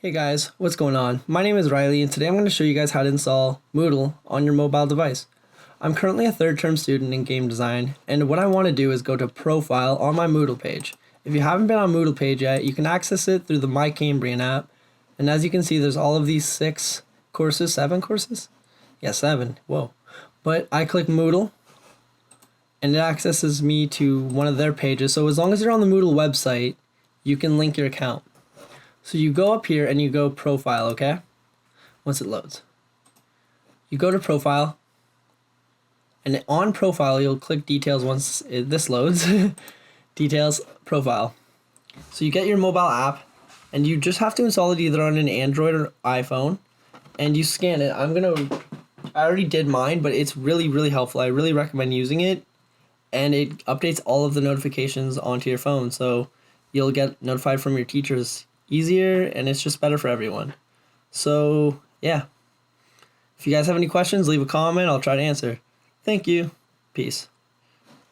Hey guys, what's going on? My name is Riley and today I'm going to show you guys how to install Moodle on your mobile device. I'm currently a third term student in game design, and what I want to do is go to profile on my Moodle page. If you haven't been on Moodle page yet, you can access it through the My Cambrian app, and as you can see there's all of these 7 courses? Yeah, 7, whoa. But I click Moodle and it accesses me to one of their pages, so as long as you're on the Moodle website, you can link your account. So you go up here and you go profile, okay? Once it loads. You go to profile, and on profile you'll click details once this loads. Details, profile. So you get your mobile app, and you just have to install it either on an Android or iPhone, and you scan it. I already did mine, but it's really helpful. I really recommend using it, and it updates all of the notifications onto your phone, so you'll get notified from your teachers easier, and it's just better for everyone. So yeah, if you guys have any questions, leave a comment. I'll try to answer. Thank you. Peace.